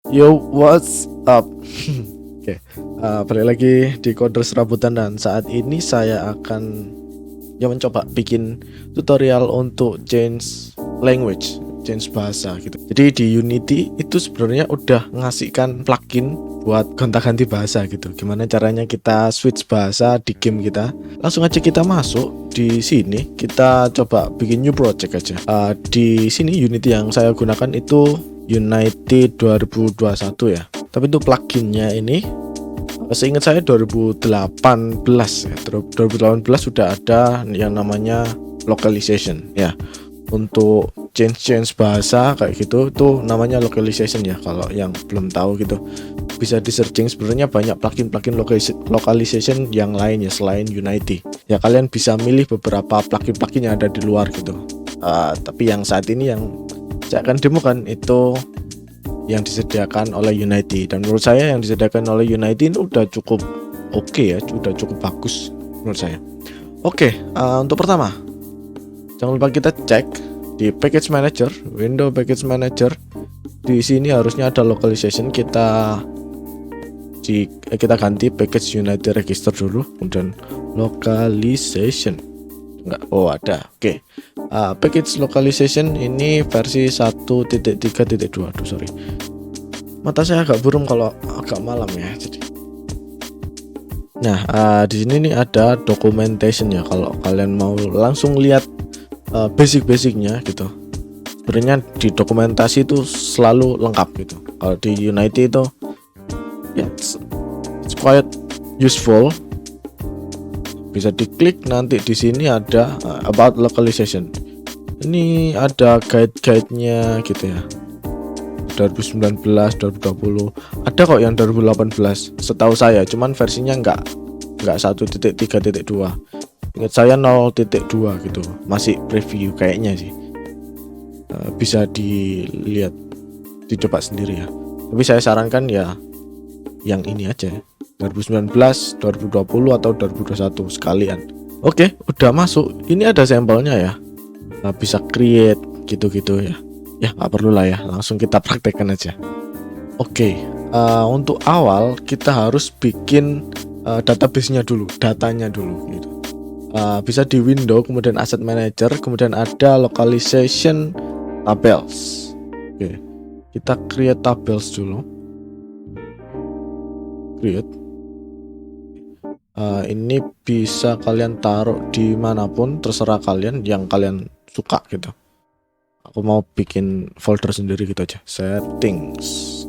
Yo, what's up? Oke, balik lagi di Coders Rabutan dan saat ini saya akan mencoba bikin tutorial untuk change language, change bahasa gitu. Jadi di Unity itu sebenarnya udah ngasihkan plugin buat gonta-ganti bahasa gitu. Gimana caranya kita switch bahasa di game kita? Langsung aja kita masuk di sini. Kita coba bikin new project aja. Di sini Unity yang saya gunakan itu Unity 2021 ya. Tapi itu pluginnya ini seingat saya 2018 ya. 2018 sudah ada yang namanya localization ya. Untuk change bahasa kayak gitu itu namanya localization ya. Kalau yang belum tahu gitu bisa di searching, sebenarnya banyak plugin localization yang lain ya selain Unity. Ya kalian bisa milih beberapa plugin yang ada di luar gitu. Tapi yang saat ini yang saya akan demokan itu yang disediakan oleh Unity, dan menurut saya yang disediakan oleh Unity ini udah cukup oke ya, udah cukup bagus menurut saya. Oke, untuk pertama jangan lupa kita cek di package manager, window package manager. Di sini harusnya ada localization. Kita ganti package Unity register dulu, kemudian localization. Enggak, oh ada. Oke. Package localization ini versi 1.3.2. Aduh, sorry. Mata saya agak buram kalau agak malam ya. Jadi. Nah, di sini nih ada documentation ya. Kalau kalian mau langsung lihat basic-basicnya gitu. Sebenarnya di dokumentasi itu selalu lengkap gitu. Kalau di Unity itu ya it's quite useful. Bisa diklik, nanti di sini ada about localization. Ini ada guide-nya gitu ya. 2019, 2020. Ada kok yang 2018 setahu saya, cuman versinya enggak 1.3.2. Ingat saya 0.2 gitu. Masih preview kayaknya sih. Bisa dilihat, dicoba sendiri ya. Tapi saya sarankan ya yang ini aja, 2019, 2020 atau 2021 sekalian. Oke, udah masuk. Ini ada sampelnya ya. Bisa create gitu-gitu ya. Ya nggak perlu lah ya, langsung kita praktekkan aja. Oke, untuk awal kita harus bikin database-nya dulu, datanya dulu gitu. Bisa di window, kemudian asset manager, kemudian ada localization tables. Oke, kita create tables dulu. Create. Ini bisa kalian taruh dimanapun, terserah kalian yang kalian suka gitu. Aku mau bikin folder sendiri gitu aja. Settings.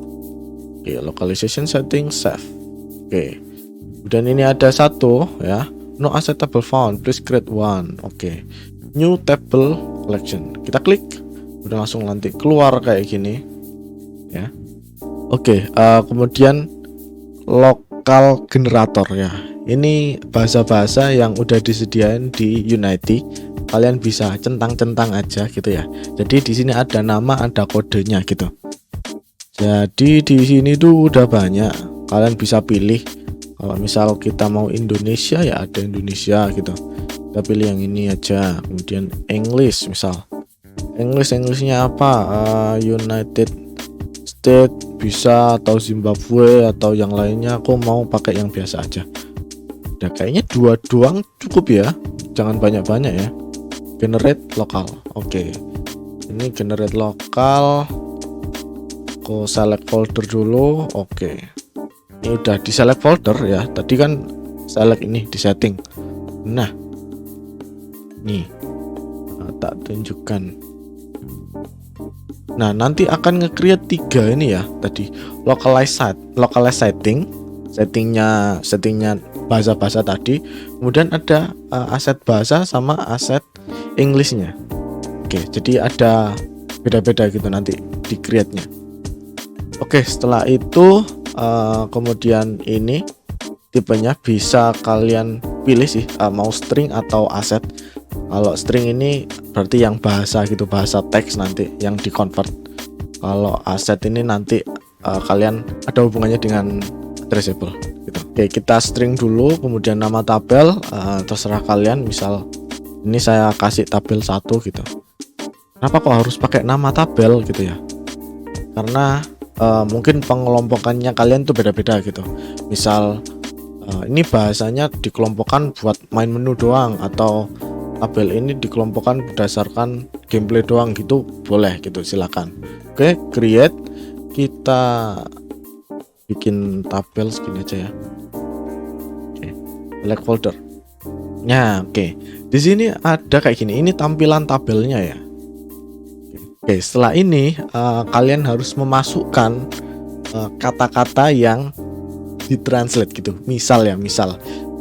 Oke, localization settings, save. Oke. Dan ini ada satu ya. No asset table found. Please create one. Oke. New table collection. Kita klik. Udah langsung nanti keluar kayak gini. Ya. Oke. Kemudian lokal generator ya. Ini bahasa-bahasa yang udah disediain di Unity. Kalian bisa centang-centang aja gitu ya. Jadi di sini ada nama, ada kodenya gitu. Jadi di sini tuh udah banyak. Kalian bisa pilih. Kalau misal kita mau Indonesia ya ada Indonesia gitu. Kita pilih yang ini aja. Kemudian English misal. Englishnya apa? United States bisa, atau Zimbabwe atau yang lainnya. Aku mau pakai yang biasa aja. Udah kayaknya 2 doang cukup ya. Jangan banyak-banyak ya. Generate lokal. Oke. Ini generate lokal. Aku select folder dulu. Oke. Ini udah di select folder ya. Tadi kan select ini di setting. Nah. Nih. Tak tunjukkan. Nah, nanti akan nge-create 3 ini ya. Tadi localize settingnya bahasa-bahasa tadi. Kemudian ada aset bahasa sama aset Englishnya. Oke, jadi ada beda-beda gitu nanti di create-nya. Oke, setelah itu kemudian ini tipenya bisa kalian pilih sih, mau string atau aset. Kalau string ini berarti yang bahasa gitu, bahasa teks nanti yang di convert. Kalau aset ini nanti kalian ada hubungannya dengan addressable gitu. Oke, kita string dulu, kemudian nama tabel, terserah kalian. Misal ini saya kasih tabel 1 gitu. Kenapa kok harus pakai nama tabel gitu ya? Karena mungkin pengelompokannya kalian tuh beda-beda gitu. Misal ini bahasanya dikelompokkan buat main menu doang, atau tabel ini dikelompokkan berdasarkan gameplay doang gitu, boleh gitu, silakan. Oke, create, kita bikin tabel segini aja ya. Oke, select folder. Nah, oke. Di sini ada kayak gini. Ini tampilan tabelnya ya. Oke, setelah ini kalian harus memasukkan kata-kata yang ditranslate gitu. Misal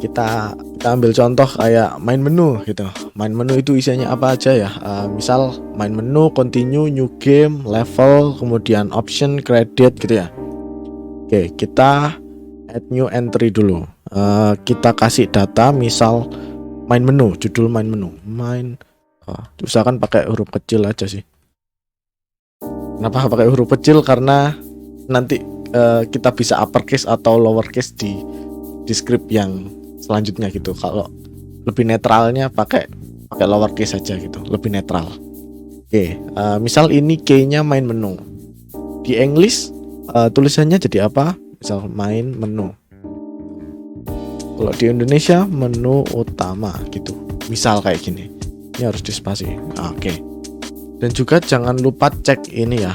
kita ambil contoh kayak main menu gitu. Main menu itu isinya apa aja ya? Misal main menu, continue, new game, level, kemudian option, credit gitu ya. Oke, kita add new entry dulu. Kita kasih data, misal main menu, judul main menu. Usahakan pakai huruf kecil aja sih. Kenapa pakai huruf kecil? Karena nanti kita bisa uppercase atau lowercase di script yang selanjutnya gitu. Kalau lebih netralnya pakai lowercase saja gitu, lebih netral. Oke, misal ini key-nya main menu. Di English tulisannya jadi apa? Misal main menu. Kalau di Indonesia menu utama gitu. Misal kayak gini. Ini harus dispasi. Oke. Dan juga jangan lupa cek ini ya,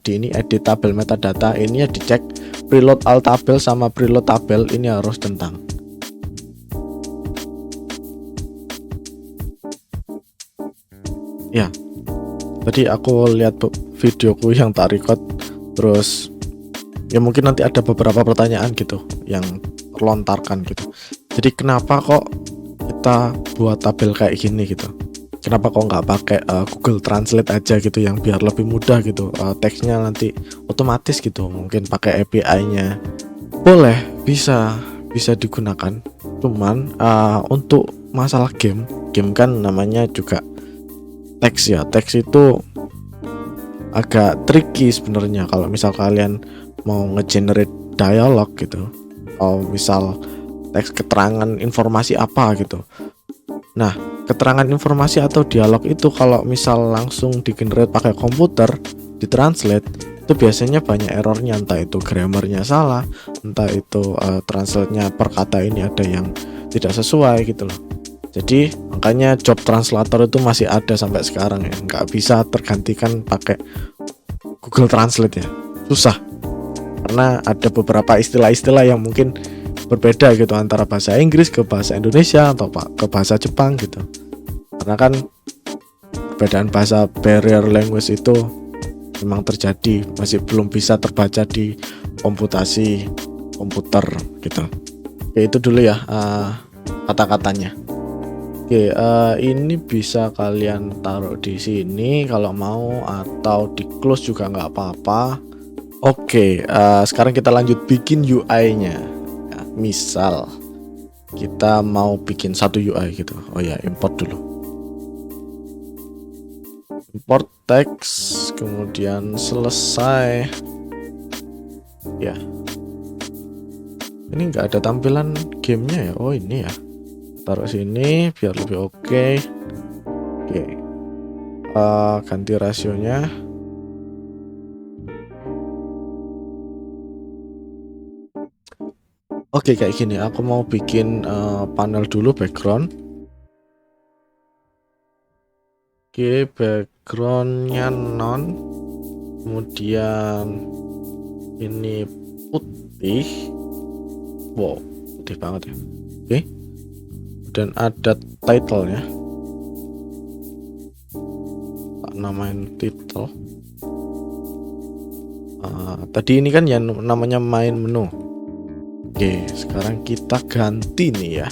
di ini edit tabel metadata, ini ya dicek preload all tabel sama preload tabel ini harus tentang. Ya, tadi aku lihat videoku yang tak record, terus ya mungkin nanti ada beberapa pertanyaan gitu yang terlontarkan gitu. Jadi kenapa kok kita buat tabel kayak gini gitu? Kenapa kok nggak pakai Google Translate aja gitu, yang biar lebih mudah gitu, teksnya nanti otomatis gitu, mungkin pakai API-nya. Boleh, bisa digunakan. Cuman untuk masalah game kan namanya juga teks ya. Teks itu agak tricky sebenarnya kalau misal kalian mau nge-generate dialog gitu, atau misal teks keterangan informasi apa gitu. Nah, keterangan informasi atau dialog itu kalau misal langsung di-generate pakai komputer, ditranslate, itu biasanya banyak errornya, entah itu grammarnya salah, entah itu translate-nya per kata ini ada yang tidak sesuai gitu loh. Jadi makanya job translator itu masih ada sampai sekarang ya, nggak bisa tergantikan pakai Google Translate ya, susah. Karena ada beberapa istilah-istilah yang mungkin berbeda gitu antara bahasa Inggris ke bahasa Indonesia atau ke bahasa Jepang gitu. Karena kan perbedaan bahasa, barrier language itu memang terjadi, masih belum bisa terbaca di komputasi komputer gitu. Oke, itu dulu ya kata-katanya. Oke, ini bisa kalian taruh di sini kalau mau, atau di close juga nggak apa-apa. Oke, sekarang kita lanjut bikin UI-nya. Misal kita mau bikin satu UI gitu. Oh ya, import dulu. Import text, kemudian selesai. Ya. Ini nggak ada tampilan gamenya ya. Oh ini ya. Taruh sini biar lebih oke. Oke. Ganti rasionya. Oke, kayak gini. Aku mau bikin panel dulu, background. Oke, backgroundnya non. Kemudian ini putih. Wow, putih banget ya. Oke. Dan ada title-nya. Tak namain title. Tadi ini kan yang namanya main menu. Oke, sekarang kita ganti nih ya.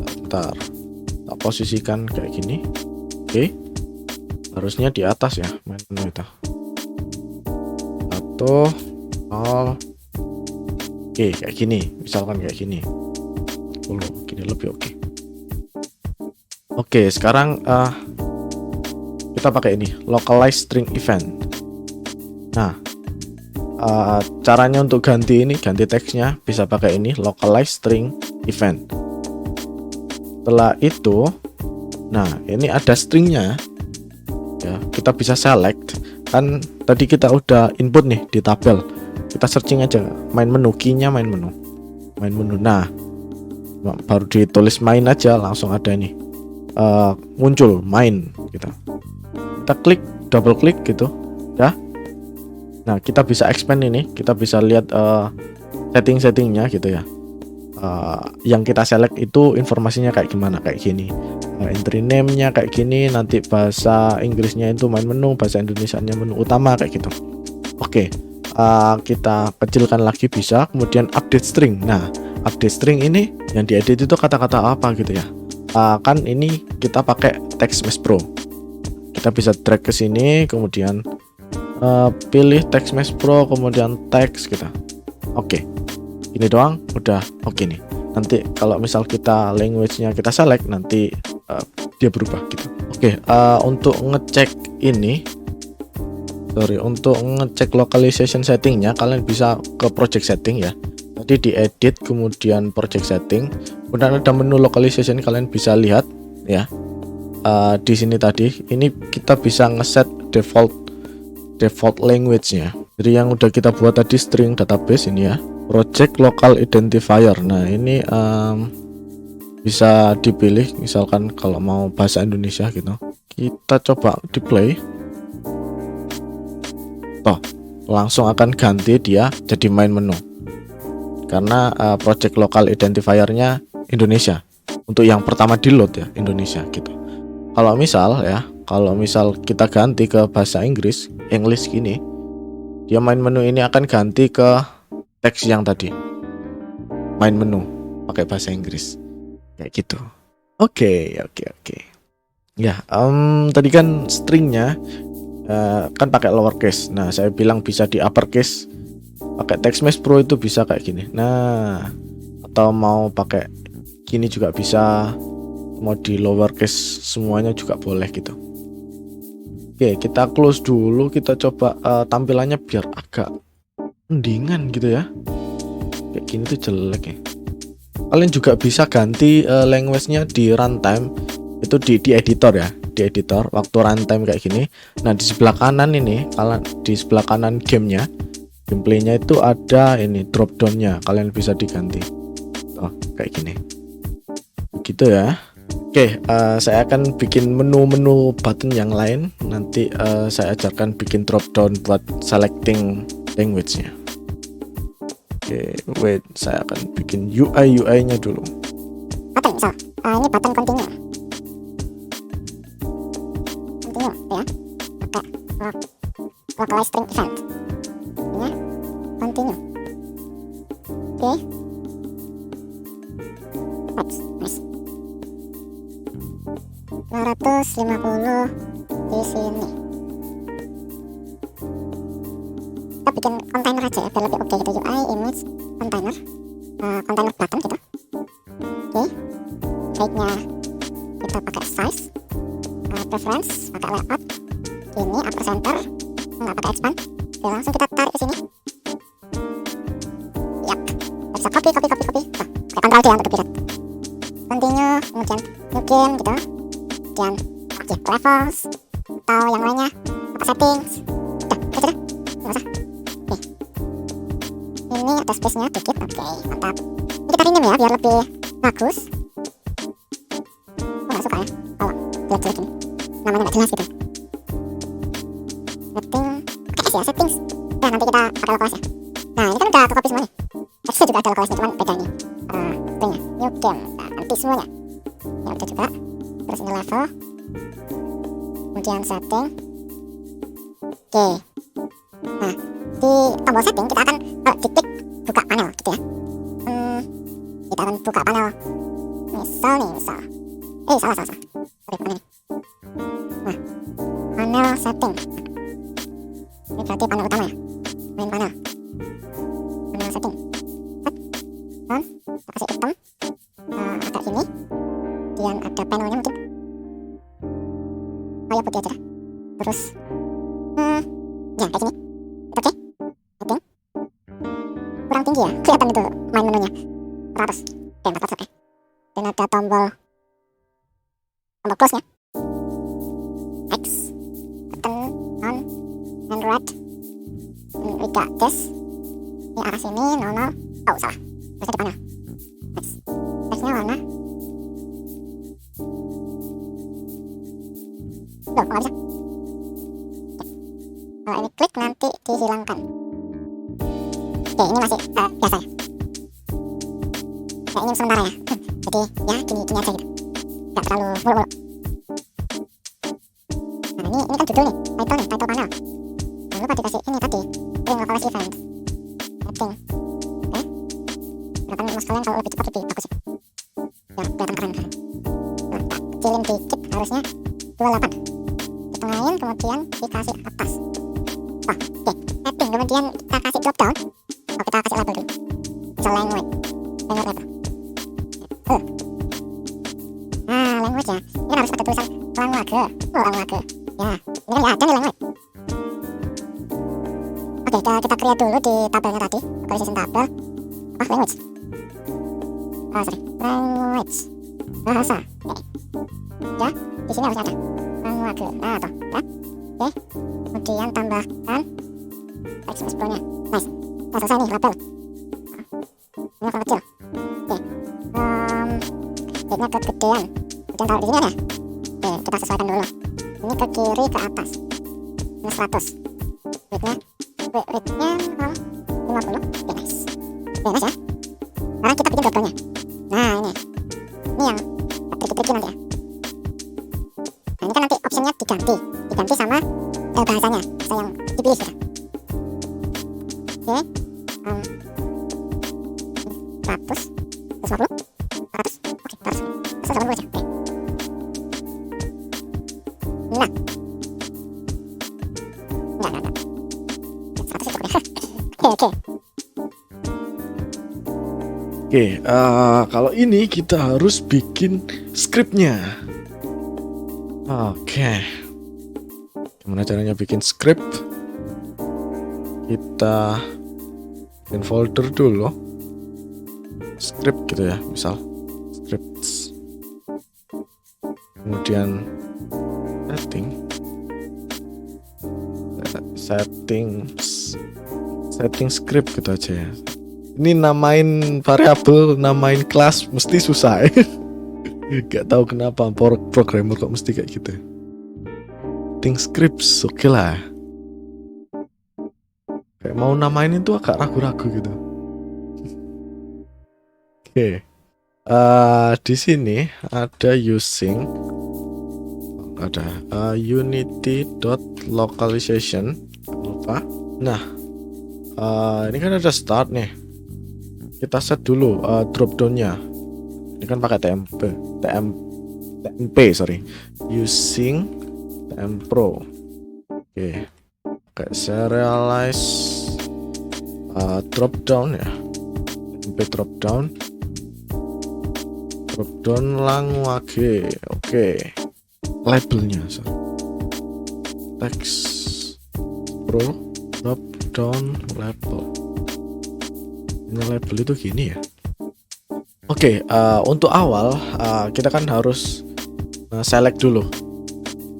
Bentar, tak posisikan kayak gini. Oke, harusnya di atas ya menu itu. 1, 0. Oke, kayak gini. Misalkan kayak gini. Gini lebih oke. Oke, sekarang kita pakai ini, localize string event. Nah, caranya untuk ganti teksnya bisa pakai ini, localize string event. Setelah itu, nah ini ada stringnya ya, kita bisa select. Kan tadi kita udah input nih di tabel, kita searching aja main menu, key-nya main menu. Nah, baru ditulis main aja langsung ada ini muncul main gitu. Kita klik, double klik gitu ya. Nah, kita bisa expand ini, kita bisa lihat setting-settingnya gitu ya. Yang kita select itu informasinya kayak gimana, kayak gini. Entry name-nya kayak gini, nanti bahasa Inggrisnya itu main menu, bahasa Indonesianya menu utama kayak gitu. Oke, kita kecilkan lagi bisa, kemudian update string. Nah, update string ini yang diedit itu kata-kata apa gitu ya. Kan ini kita pakai TextMesh Pro. Kita bisa drag ke sini, kemudian pilih TextMesh Pro, kemudian text kita. Oke, ini doang udah oke nih. Nanti kalau misal kita language-nya kita select, nanti dia berubah gitu. Oke, untuk ngecek ini, untuk ngecek localization settingnya, kalian bisa ke project setting ya. Tadi di edit, kemudian project setting, kemudian ada menu localization, kalian bisa lihat ya. Di sini tadi, ini kita bisa ngeset default language-nya. Jadi yang udah kita buat tadi string database ini ya, project local identifier. Nah, ini bisa dipilih misalkan kalau mau bahasa Indonesia gitu. Kita coba di play. Langsung akan ganti dia jadi main menu. Karena project local identifier-nya Indonesia. Untuk yang pertama di load ya, Indonesia gitu. Kalau misal kita ganti ke bahasa Inggris gini, dia main menu ini akan ganti ke teks yang tadi. Main menu pakai bahasa Inggris. Kayak gitu. Oke. Ya, tadi kan stringnya kan pakai lowercase. Nah, saya bilang bisa di uppercase. Pakai TextMesh Pro itu bisa kayak gini. Nah, atau mau pakai gini juga bisa. Mau di lowercase semuanya juga boleh gitu. Oke, kita close dulu. Kita coba tampilannya biar agak mendingan gitu ya. Kayak gini tuh jelek ya. Kalian juga bisa ganti language-nya di runtime. Itu di editor ya. Di editor waktu runtime kayak gini. Nah, di sebelah kanan ini, di sebelah kanan gameplaynya itu ada ini drop down-nya. Kalian bisa diganti. Kayak gini. Begitu ya. Oke, saya akan bikin menu-menu button yang lain. Nanti saya ajarkan bikin drop down buat selecting language-nya. Oke, wait, saya akan bikin UI-nya dulu. Button misal, ini button continue ya, pakai localized string event. Ini continue. Oke. Nice. 250 di sini. Kita bikin container aja ya, biar lebih oke gitu. UI image container, container button gitu. Oke, height-nya kita pakai size, preference pakai layout. Ini upper center, nggak pakai expand. Oke, langsung kita tarik ke sini. Yap, bisa copy. Pakai Ctrl D untuk duplicate. Continue, kemudian new game gitu. Kemudian object levels atau yang lainnya, apa settings. Udah, nggak usah. Oke. Ini ada space-nya dikit. Oke, mantap. Ini kita rename ya biar lebih bagus. Aku nggak suka ya kalau jelek-jelek ini, namanya nggak jelas gitu. Setting, pakai S ya, settings. Nah, nanti kita pakai localize ya. Nah, ini kan udah ke copy semuanya. X-nya juga ada localize, cuman beda nih stringnya, new game. Nah, nanti semuanya ya udah juga. Terus ini level, kemudian setting. Oke, nah di tombol setting kita akan diklik buka panel gitu ya. Kita akan buka panel misal salah sorry, panel ini. Nah, panel setting ini berarti panel utama ya, main panel setting. Dan kita kasih hitam agak gini. Kemudian ada panelnya mungkin ya putih aja dah. Terus ya kayak gini. Oke, setting kurang tinggi ya, kelihatan itu main menunya 400. Oke, 400 oke. Dan ada tombol close nya, X button on and red. We got this. di arah sini 00. Oh, salah. Terusnya di panel. Next. Teksnya warna. Loh, kok nggak bisa? Oke. Kalau ini klik nanti dihilangkan. Oke, ini masih biasa ya. Kayak ini sementara ya. Jadi ya gini aja gitu. Nggak terlalu mulu-mulu. Nah ini kan judul nih, title panel. Jangan lupa dikasih ini tadi, bring localize event. Setting. Oke. Gerakan mas kalian kalau lebih cepat lebih bagus ya. Ya, kelihatan keren. Nah, tak kecilin dikit harusnya 28. Ditengahin kemudian dikasih atas. Oh, oke. Setting kemudian kita kasih drop down. Oh, kita kasih label dulu. Misal language label. Nah, language ya. Ini kan harus ada tulisan language. Oh, language. Ya, ini kan ya ada nih language. Oke, kita create dulu di tabelnya tadi. Localization tabel. Oh, language. Oh, sorry. Language. Bahasa. Oke. Ya, di sini harus ada language. Nah, toh. Ya. Oke. Kemudian tambahkan teks explore-nya. Nice. Nah, selesai nih label. Ini akan kecil. Oke. Width-nya kegedean. Kemudian taruh di sini ada. Oke, kita sesuaikan dulu. Ini ke kiri ke atas. Ini 100. Width-nya 50. Oke, nice. Oke, nice ya. Sekarang kita bikin drop-down-nya. Nah, ini yang tricky-tricky nanti ya. Nah, ini kan nanti optionnya diganti sama bahasanya, bahasa yang dipilih gitu. Oke. 100, 150, 100. Oke, 100. 180 aja. Oke. Nah. Enggak. 100 itu ya. Oke. Oke, kalau ini kita harus bikin skripnya. Oke. Gimana caranya bikin skrip? Kita bikin folder dulu. Script gitu ya, misal scripts. Kemudian setting script gitu aja ya. Ini namain variabel, namain kelas mesti susah ya. Gak tahu kenapa programmer kok mesti kayak gitu. Setting scripts, oke lah. Kayak mau namain itu agak ragu-ragu gitu. Oke. Di sini ada using unity.localization. Lupa. Nah, ini kan ada start nih. Kita set dulu drop down-nya. Ini kan pakai TMP, sorry. Using TM Pro. Oke. Kayak serialize drop down ya. TMP drop down language. Oke. Labelnya text pro drop down label. Ini label itu gini ya. Oke, untuk awal kita kan harus select dulu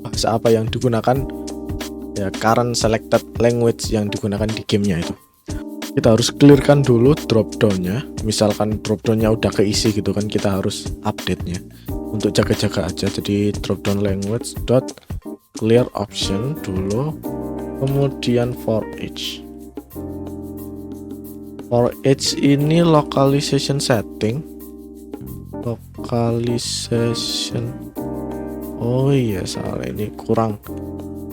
bahasa apa yang digunakan ya, current selected language yang digunakan di gamenya itu. Kita harus clearkan dulu drop down-nya. Misalkan drop down-nya udah keisi gitu kan, kita harus update-nya untuk jaga-jaga aja. Jadi drop down language dot clear option dulu, kemudian for each ini localization setting. Oh iya, salah, ini kurang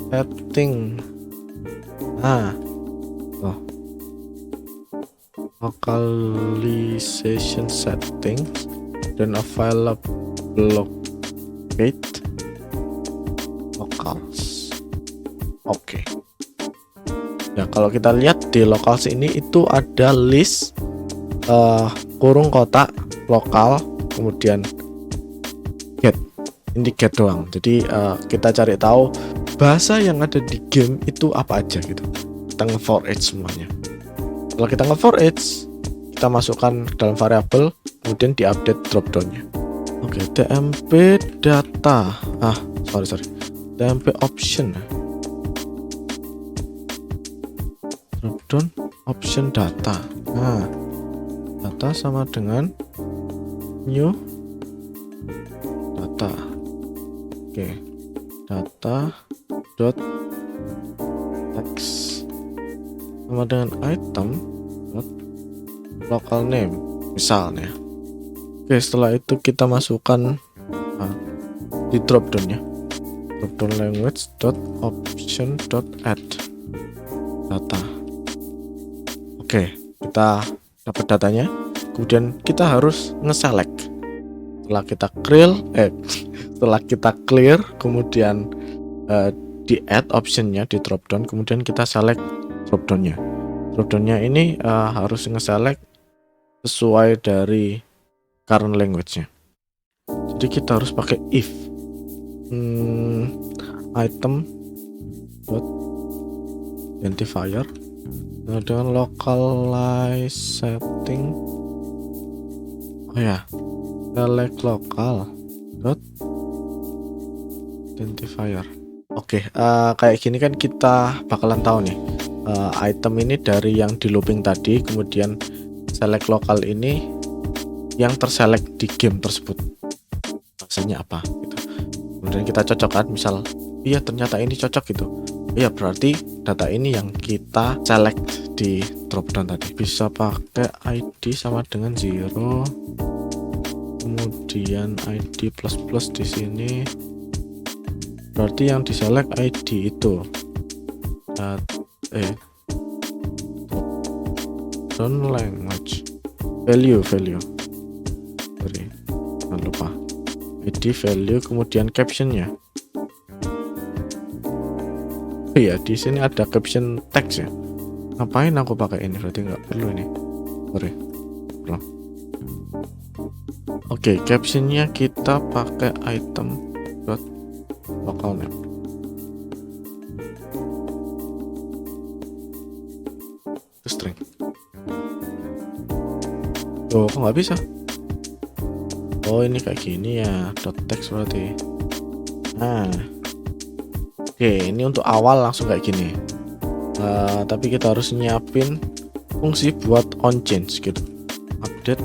setting. Localization settings dan available locate locals. Oke. Ya, kalau kita lihat di locals ini itu ada list kurung kotak lokal, kemudian get. Ini get doang. Jadi kita cari tahu bahasa yang ada di game itu apa aja gitu. Kita nge-for each semuanya. Kalau kita nge-for each, kita masukkan ke dalam variabel, kemudian diupdate dropdown-nya. Oke, tmp data. Sorry. tmp option. Dropdown option data. Nah, data sama dengan new data. Oke, data dot text sama dengan item dot local name misalnya. Oke, setelah itu kita masukkan di dropdown ya, dropdown language dot option dot add data. Oke, kita dapat datanya, kemudian kita harus nge-select. Setelah kita clear kemudian di add optionnya di dropdown, kemudian kita select dropdownnya ini harus nge-select sesuai dari current language-nya. Jadi kita harus pakai if item dot identifier dengan localize setting. Oh ya, select local dot identifier. Oke, kayak gini kan kita bakalan tahu nih item ini dari yang di looping tadi, kemudian select local ini yang terselect di game tersebut maksudnya apa gitu. Kemudian kita cocokkan, misal iya ternyata ini cocok gitu, iya berarti data ini yang kita select di dropdown tadi. Bisa pakai ID sama dengan 0, kemudian ID plus di sini, berarti yang diselect ID itu dropdown language value sorry, jangan lupa ID value, kemudian captionnya. Oh iya, di sini ada caption text ya. Ngapain aku pakai ini? Berarti nggak perlu ini. Sorry. Belum. Oke, captionnya kita pakai item dot local name. String. Oh, kok nggak bisa? Oh, ini kayak gini ya, dot text berarti. Nah, oke, ini untuk awal langsung kayak gini. Tapi kita harus nyiapin fungsi buat on change gitu. Update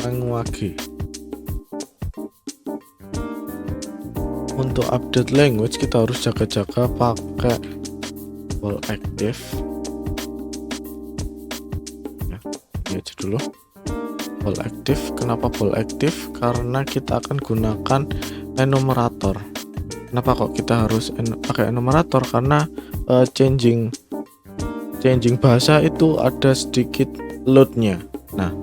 language. Untuk update language kita harus jaga-jaga pakai bool active. Ya, ini aja dulu. Bool active. Kenapa bool active? Karena kita akan gunakan enumerator. Kenapa kok kita harus pakai enumerator? Karena changing bahasa itu ada sedikit loadnya. Nah,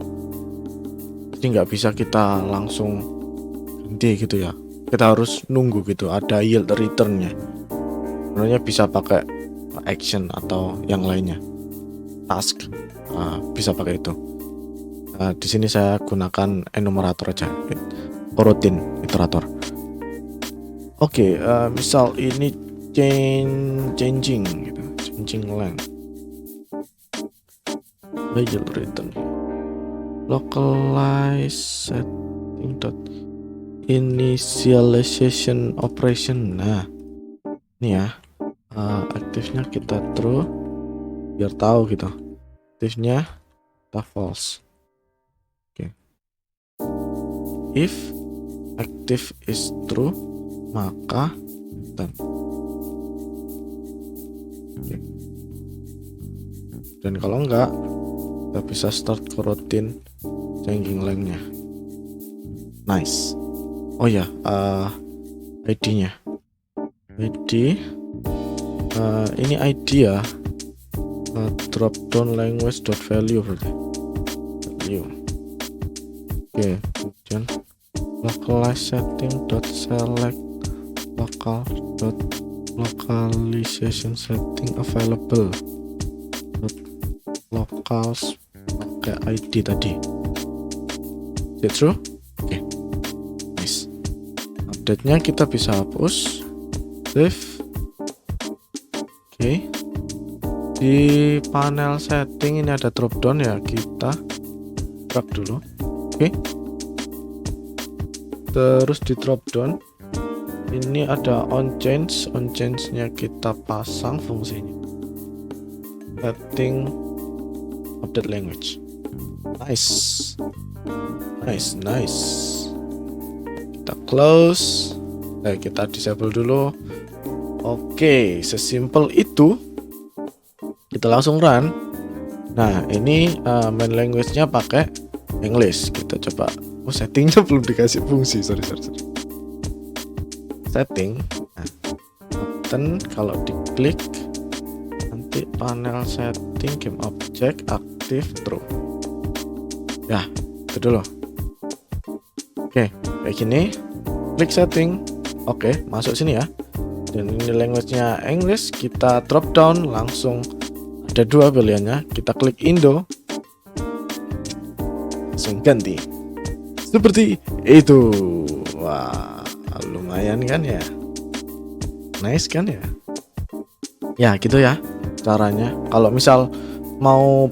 jadi nggak bisa kita langsung ganti gitu ya. Kita harus nunggu gitu, ada yield returnnya. Sebenarnya bisa pakai action atau yang lainnya, task, bisa pakai itu. Di sini saya gunakan enumerator aja, coroutine iterator. Oke, misal ini changing gitu, changing length, yield return, localize setting dot initialization operation. Nah, ini ya, aktifnya kita true biar tahu gitu, aktifnya kita false. Oke, if active is true maka done. Oke. Dan kalau enggak, kita bisa start coroutine changing length-nya. Nice. Oh ya, ID-nya. ID ini ID ya. Dropdown language dot value berarti. Value. Oke, kemudian localize setting dot select local dot localization setting available dot locals pakai ID tadi. Is it true? Oke. Nice. Update-nya kita bisa hapus, save. Oke. Di panel setting ini ada dropdown ya, kita drag dulu. Oke. Terus di dropdown ini ada on change nya kita pasang fungsinya. Setting update language. Nice. Kita close. Kita disable dulu. Oke, sesimpel itu. Kita langsung run. Nah, ini main language-nya pakai English. Kita coba. Oh, settingnya belum dikasih fungsi. Sorry. Setting. Nah, button kalau diklik nanti panel setting game object aktif true. Ya, itu dulu. Oke, kayak gini. Klik setting. Oke, masuk sini ya. Dan ini language-nya English. Kita drop down langsung. Ada dua pilihannya. Kita klik Indo. Langsung ganti. Seperti itu. Wah, lumayan kan ya. Nice kan ya. Ya gitu ya caranya. Kalau misal mau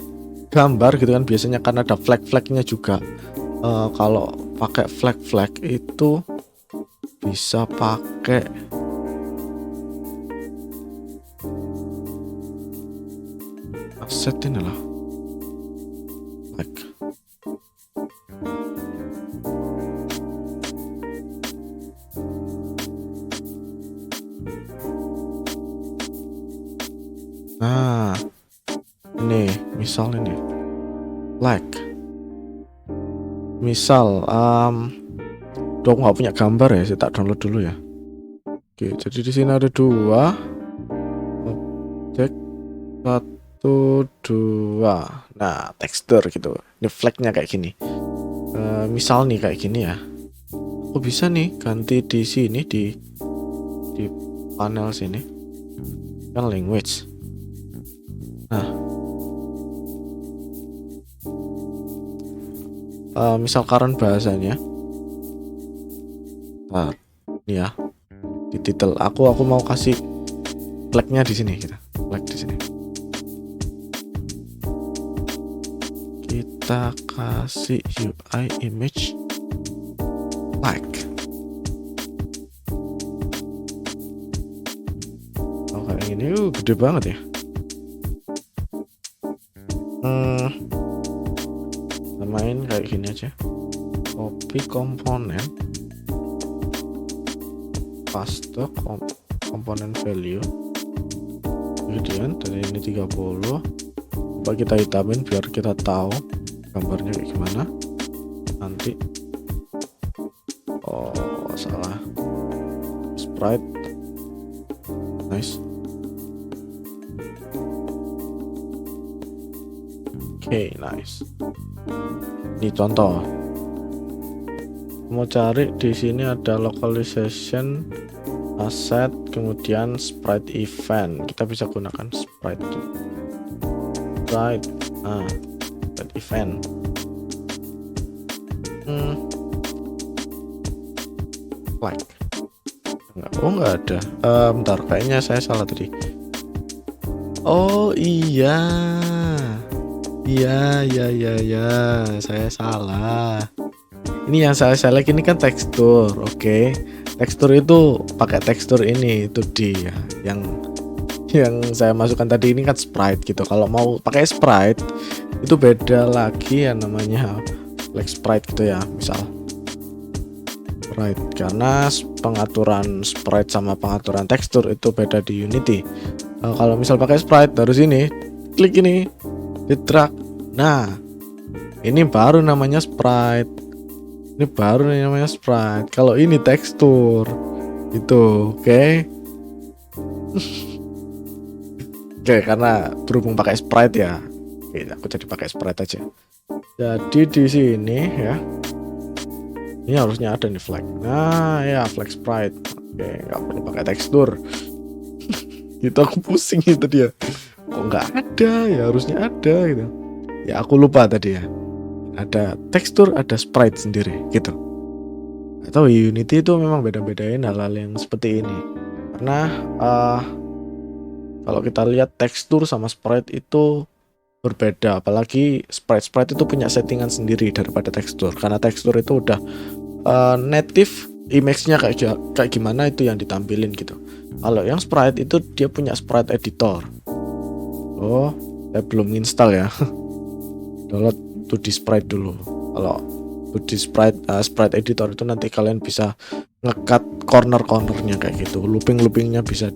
gambar gitu kan biasanya kan ada flag-flagnya juga. Kalau pakai flag itu bisa pakai aset ini lah. Flag. Nah, ini misal ini flag. Misal aku nggak punya gambar ya, saya tak download dulu ya. Oke, jadi di sini ada dua objek 1, 2. Nah, tekstur gitu. Ini flagnya kayak gini. Misal nih kayak gini ya. Aku bisa nih ganti di sini di panel sini. Kan language. Nah, misal current bahasanya. Nah, ini ya di title aku mau kasih flagnya di sini kita. Flag di sini. Kita kasih UI image flag. Oh, kayak gini gede banget ya. Main kayak gini aja. Copy komponen, paste komponen value, kemudian dari ini 30. Coba kita hitamin biar kita tahu gambarnya kayak gimana nanti. Oh, salah. Sprite. Nice. Oke, nice. Ini contoh. Mau cari di sini ada localization, asset, kemudian sprite event. Kita bisa gunakan sprite event. Flag. Enggak ada. Bentar, kayaknya saya salah tadi. Oh iya. Iya, saya salah. Ini yang saya select ini kan tekstur, oke. Tekstur itu pakai tekstur ini, itu dia. Yang saya masukkan tadi ini kan sprite gitu. Kalau mau pakai sprite itu beda lagi ya namanya flag sprite gitu ya, misal. Sprite karena pengaturan sprite sama pengaturan tekstur itu beda di Unity. Kalau misal pakai sprite harus ini, klik ini. Di drag. Nah, ini baru namanya sprite. Ini baru namanya sprite. Kalau ini tekstur. Itu, oke. Oke, karena berhubung pakai sprite ya. Oke, aku jadi pakai sprite aja. Jadi di sini ya. Ini harusnya ada nih flag. Nah, ya flag sprite. Oke, nggak perlu pakai tekstur. Itu aku pusing itu dia. Kok nggak ada ya, harusnya ada gitu ya, aku lupa tadi ya, ada tekstur ada sprite sendiri gitu. Atau Unity itu memang beda-bedain hal-hal yang seperti ini karena kalau kita lihat tekstur sama sprite itu berbeda, apalagi sprite itu punya settingan sendiri daripada tekstur, karena tekstur itu udah native image-nya kayak gimana itu yang ditampilin gitu. Kalau yang sprite itu dia punya sprite editor. Oh, saya belum install ya. download 2D sprite dulu. Kalau 2D sprite editor itu nanti kalian bisa ngekat corner-cornernya kayak gitu. Loopingnya bisa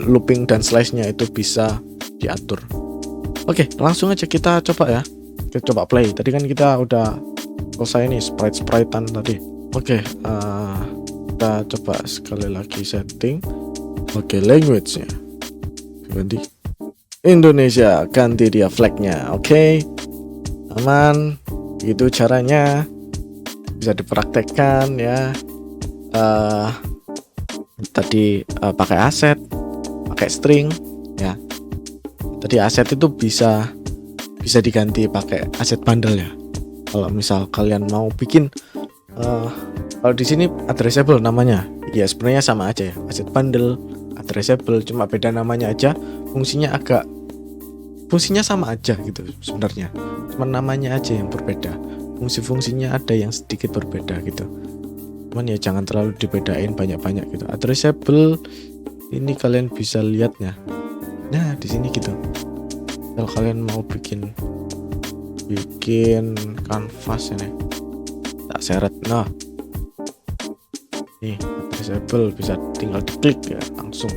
looping dan slice-nya itu bisa diatur. Oke, langsung aja kita coba ya. Kita coba play. Tadi kan kita udah selesai nih sprite-spritean tadi. Oke, kita coba sekali lagi setting. Oke, language-nya ganti Indonesia, ganti dia flagnya. Oke, aman. Itu caranya, bisa dipraktekkan ya. Tadi pakai aset, pakai string ya. Tadi aset itu bisa diganti pakai aset bundle ya. Kalau misal kalian mau bikin kalau di sini addressable namanya, ya sebenarnya sama aja ya. Aset bundle, addressable, cuma beda namanya aja. Fungsinya sama aja gitu sebenarnya. Cuma namanya aja yang berbeda. Fungsi-fungsinya ada yang sedikit berbeda gitu. Cuman ya jangan terlalu dibedain banyak-banyak gitu. Addressable ini kalian bisa lihatnya. Nah, di sini gitu. Kalau kalian mau bikin canvas ini, tak seret. Nah, nih addressable bisa tinggal diklik ya langsung.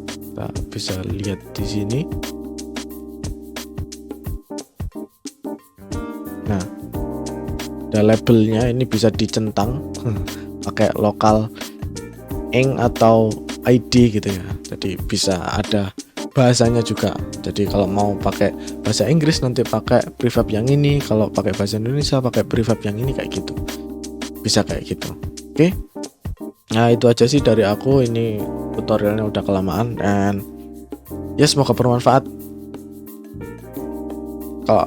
Kita bisa lihat di sini. Nah, ada labelnya, ini bisa dicentang pakai lokal ing atau ID gitu ya. Jadi bisa ada bahasanya juga. Jadi kalau mau pakai bahasa Inggris nanti pakai prefab yang ini, kalau pakai bahasa Indonesia pakai prefab yang ini kayak gitu. Bisa kayak gitu. Oke. Nah, itu aja sih dari aku. Ini tutorialnya udah kelamaan dan ya semoga bermanfaat. Kalau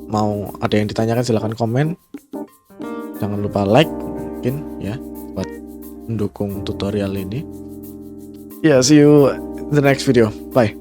mau ada yang ditanyakan silahkan komen. Jangan lupa like mungkin ya buat mendukung tutorial ini. Ya, see you in the next video. Bye.